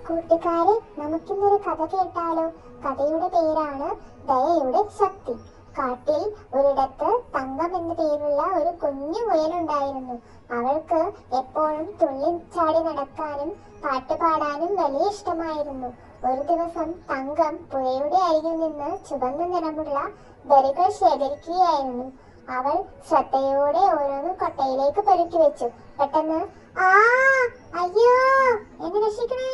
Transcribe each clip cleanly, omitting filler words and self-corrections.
കൂട്ടുകാരെ, നമുക്കിന്നൊരു കഥ കേട്ടാലോ? കഥയുടെ പേരാണ് ദയയുടെ ശക്തി. കാട്ടിൽ ഒരിടത്ത് തങ്കം എന്ന പേരുള്ള ഒരു കുഞ്ഞു മുയലുണ്ടായിരുന്നു. അവൾക്ക് എപ്പോഴും തുള്ളിച്ചാടി നടക്കാനും പാട്ടുപാടാനും വലിയ ഇഷ്ടമായിരുന്നു. ഒരു ദിവസം തങ്കം പുഴയുടെ അരികിൽ നിന്ന് ചുവന്ന നിറമുള്ള ബെറികൾ ശേഖരിക്കുകയായിരുന്നു. അവൾ ശ്രദ്ധയോടെ ഓരോന്നും കൊട്ടയിലേക്ക് പെറുക്കി വെച്ചു. പെട്ടെന്ന് ആ അയ്യോ, എന്നെ രക്ഷിക്കണേ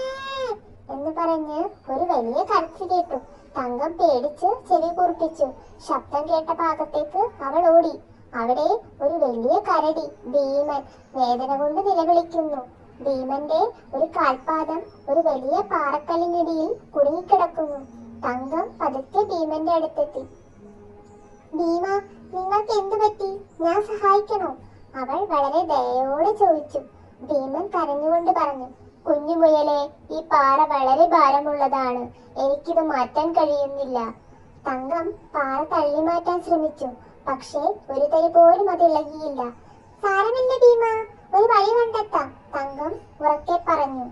എന്ന് പറഞ്ഞ് ഒരു വലിയ കരച്ചിൽ കേട്ടു. തങ്കം പേടിച്ച് ചെവി കൂർപ്പിച്ചു. ശബ്ദം കേട്ട ഭാഗത്തേക്ക് അവൾ ഓടി. അവിടെ ഒരു വലിയ കരടി ഭീമൻ വേദന കൊണ്ട് നിലവിളിക്കുന്നു. ഭീമന്റെ ഒരു കാൽപാദം ഒരു വലിയ പാറക്കല്ലിനിടയിൽ കുടുങ്ങിക്കിടക്കുന്നു. തങ്കം പതുക്കെ ഭീമന്റെ അടുത്തെത്തി. ഭീമ, നിങ്ങൾക്ക് എന്തു പറ്റി? ഞാൻ സഹായിക്കണോ? അവൾ വളരെ ദയയോടെ ചോദിച്ചു. ഭീമൻ കരഞ്ഞുകൊണ്ട് പറഞ്ഞു, കുഞ്ഞുമുയലെ, ഈ പാറ വളരെ ഭാരമുള്ളതാണ്. എനിക്കിത് മാറ്റാൻ കഴിയുന്നില്ല. തങ്കം പാറ തള്ളി മാറ്റാൻ ശ്രമിച്ചു. പക്ഷേ ഒരു തരി പോലും അത് ഇളകിയില്ല. സാരമില്ല ഭീമ, ഒരു വഴി കണ്ടെത്താം, തങ്കം ഉറക്കെ പറഞ്ഞു.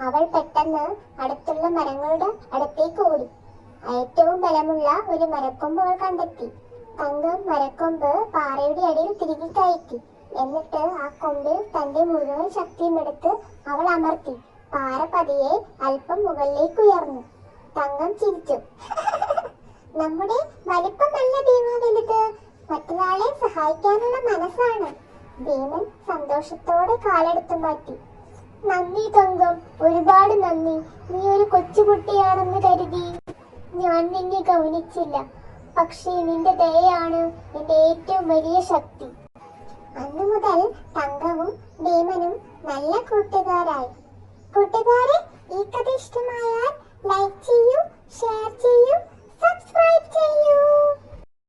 അവൾ പെട്ടെന്ന് അടുത്തുള്ള മരങ്ങളുടെ അടുത്തേക്ക് ഓടി. ഏറ്റവും ബലമുള്ള ഒരു മരക്കൊമ്പ് അവൾ കണ്ടെത്തി. തങ്കം മരക്കൊമ്പ് പാറയുടെ അടിയിൽ തിരികെ കയറ്റി. എന്നിട്ട് ആ കൊമ്പിൽ തന്റെ മുഴുവൻ ശക്തിയും എടുത്ത് അവൾ അമർത്തി. പാറ പതിയെ അല്പം മുകളിലേക്ക് ഉയർന്നു. തങ്കം ചിരിച്ചു. നമ്മുടെ വലിപ്പമല്ല ഭീമ വലുത്, മറ്റൊരാളെ സഹായിക്കാനുള്ള മനസ്സാണ്. ഭീമൻ സന്തോഷത്തോടെ കാലെടുത്തു മാറ്റി. നന്ദി തങ്കം, ഒരുപാട് നന്ദി. നീ ഒരു കൊച്ചുകുട്ടിയാണെന്ന് കരുതി ഞാൻ നിന്നെ ഗൗനിച്ചില്ല. പക്ഷേ നിന്റെ ദയയാണ് എന്റെ ഏറ്റവും വലിയ ശക്തി. അന്നു മുതൽ തങ്കവും ഭീമനും നല്ല കൂട്ടുകാരായി. കൂട്ടുകാരെ,